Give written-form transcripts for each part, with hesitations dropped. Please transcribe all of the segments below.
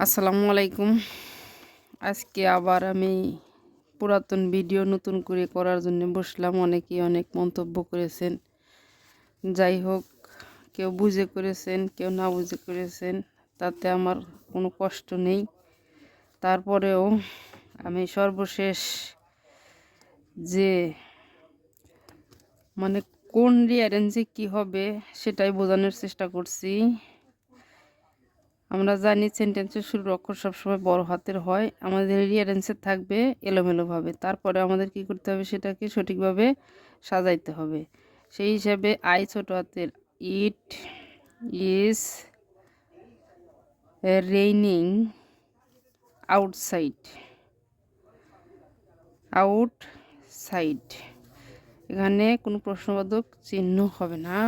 আসসালামু আলাইকুম। আজকে আবার আমি পুরাতন ভিডিও নতুন করে করার জন্য বসলাম। অনেকেই অনেক মন্তব্য করেছেন। যাই হোক, কেউ বুঝে করেছেন, কেউ না বুঝে করেছেন, তাতে আমার কোনো কষ্ট নেই। তারপরেও আমি সর্বশেষ যে মানে কোন রিঅ্যারেঞ্জে কী হবে সেটাই বোঝানোর চেষ্টা করছি। আমরা জানি সেন্টেন্সের শুরুর অক্ষর সবসময় বড় হাতের হয়, আমাদের রিঅ্যারেঞ্জে থাকবে এলোমেলোভাবে। তারপরে আমাদের কি করতে হবে, সেটাকে সঠিকভাবে সাজাইতে হবে। সেই হিসাবে আই ছোট হাতের, it is raining outside, outside এখানে কোনো প্রশ্নবোধক চিহ্ন হবে না।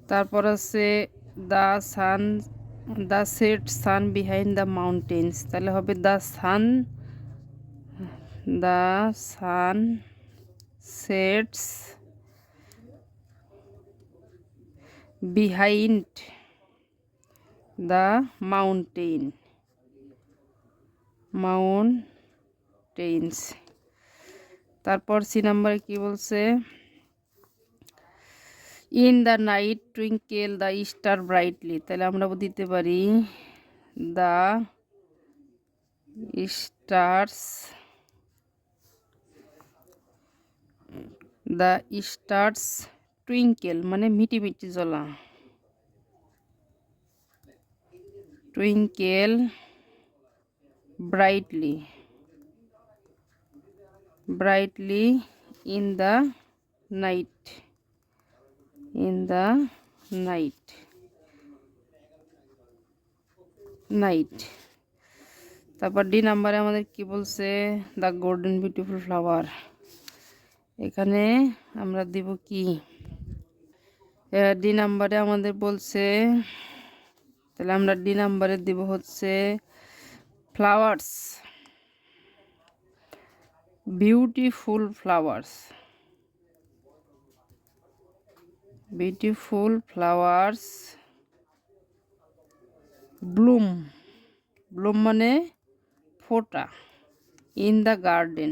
তারপর আছে the sun, the set sun behind the mountains, তাহলে হবে the sun sets behind the mountains. তারপর সি নাম্বারে কি বলছে, in the night twinkle the star brightly, তাহলে আমরা দিতে পারি দ্য স্টার্স টুইঙ্কেল মানে মিটি মিটি জ্বলা, twinkle brightly in the night, তারপর ডি নাম্বারে আমাদের কি বলছে, দ্য গোল্ডেন বিউটিফুল ফ্লাওয়ার, এখানে আমরা দিব কি, ডি নাম্বারে আমাদের বলছে, তাহলে আমরা ডি নাম্বারে দিব হচ্ছে ফ্লাওয়ার্স, বিউটিফুল ফ্লাওয়ার্স ব্লুম মানে ফোটা, ইন দ্য গার্ডেন,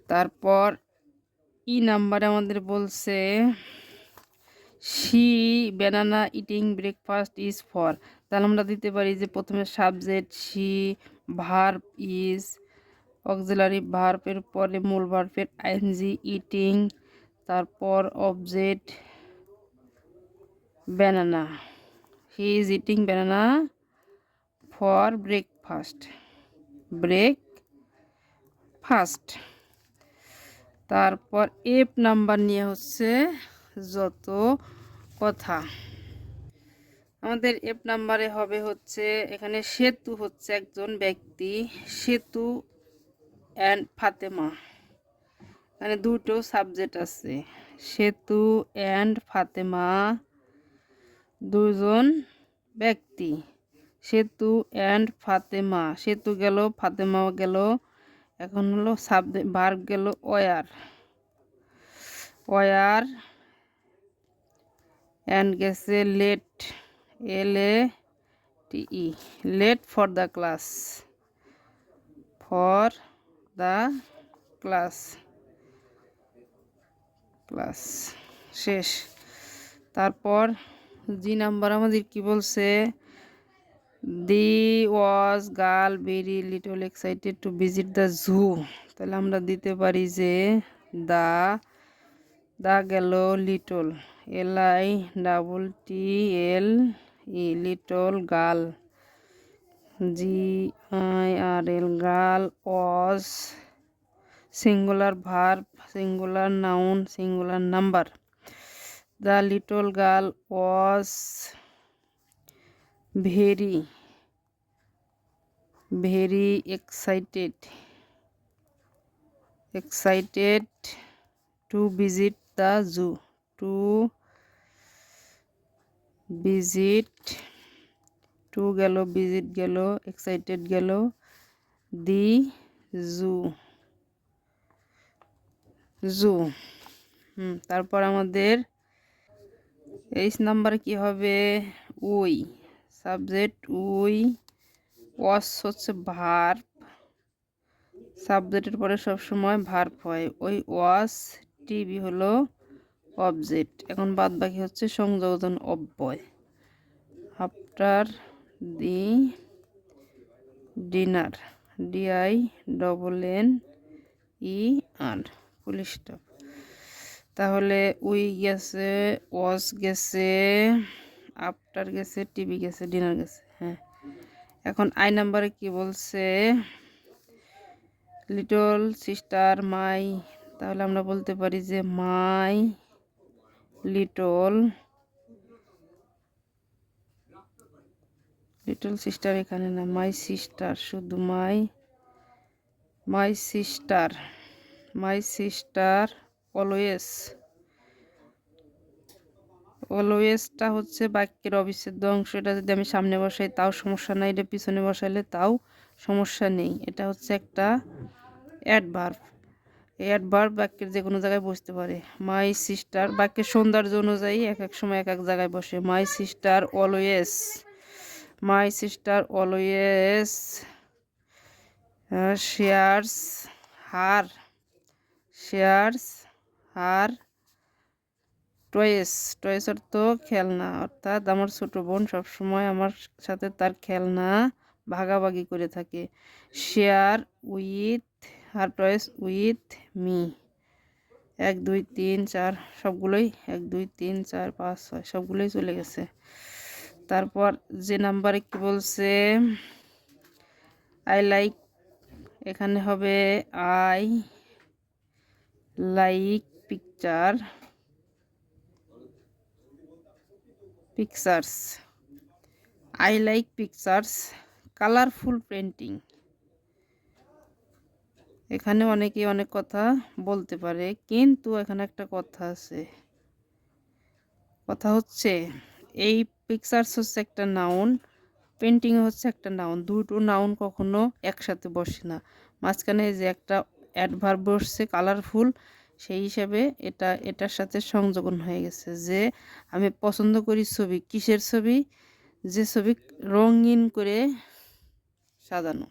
তারপর ই নাম্বারে আমাদের বলছে she banana eating breakfast is for, তাহলে আমরা দিতে পারি যে প্রথমে subject she, verb is, auxiliary ভার্বের পরে মূল ভার্বের আইএনজি ইটিং, তারপর object banana, he is eating banana for breakfast, তারপর এফ নাম্বার নিয়ে হচ্ছে যত কথা। আমাদের এফ নাম্বারে হবে হচ্ছে, এখানে সেতু হচ্ছে একজন ব্যক্তি, সেতু অ্যান্ড ফাতেমা, এখানে দুটো সাবজেক্ট আছে, সেতু অ্যান্ড ফাতেমা দুজন ব্যক্তি, সেতু অ্যান্ড ফাতেমা, সেতু গেল ফাতেমা গেল, এখন হলো সাবজেক্ট ভার্ব গেল ওয়ার অ্যান্ড গেছে late, LATE, late for the class, শেষ। তারপর জি নাম্বার আমাদের কি বলছে, the was girl very little excited to visit the zoo, তাহলে আমরা দিতে পারি যে দা গেল little, LITTLE, little girl, GIRL, girl, was singular verb, singular noun, singular number, the little girl was very excited to visit the zoo, to গেল, visit গেল, excited গেল, the zoo, তারপর আমাদের 23 নাম্বার কি হবে? We, subject we. ওয়াস হচ্ছে verb, সাবজেক্টের পরে সবসময় ভার্ব হয়। ওই ওয়াস, টিভি হলো অবজেক্ট। এখন বাদ বাকি হচ্ছে সংযোজন অব্যয়। After the dinner, DINNER, full stop. তাহলে উই গেছে, ওয়াজ গেছে, আফটার গেছে, টিভি গেছে, ডিনার গেছে। হ্যাঁ, এখন আই নাম্বারে কি বলছে? লিটল সিস্টার মাই। তাহলে আমরা বলতে পারি যে মাই লিটল সিস্টার, এখানে না, মাই সিস্টার, শুধু মাই সিস্টার অলওয়েজটা হচ্ছে বাক্যের অবিচ্ছেদ্য অংশ। এটা যদি আমি সামনে বসাই তাও সমস্যা নাই, এটা পিছনে বসাইলে তাও সমস্যা নেই। এটা হচ্ছে একটা অ্যাডভার্ব। এই অ্যাডভার্ব বাক্যের যে কোনো জায়গায় বসতে পারে। মাই সিস্টার বাক্যের সৌন্দর্য অনুযায়ী এক এক সময় এক এক জায়গায় বসে। My sister always shares her toys অর্থ খেলনা, অর্থাৎ আমার ছোট বোন সবসময় আমার সাথে তার খেলনা ভাগাভাগি করে থাকে। Share with her toys with me. 1 2 3 4 সবগুলোই 1 2 3 4 5 6 সবগুলোই চলে গেছে। তারপর যে নাম্বারে কি বলছে? আই লাইক, এখানে হবে I like pictures colourful painting. এখানে অনেকে অনেক কথা বলতে পারে, কিন্তু এখানে একটা কথা আছে। কথা হচ্ছে এই পিকচার্স হচ্ছে একটা নাউন, পেন্টিং হচ্ছে একটা নাউন। দুটো নাউন কখনো একসাথে বসে না। মাঝখানে যে একটা অ্যাডভার্ব বসছে কালারফুল, সেই হিসাবে এটার সাথে সংযোজন হয়ে গেছে। যে আমি পছন্দ করি ছবি, কিসের ছবি? যে ছবি রঙিন করে সাজানো।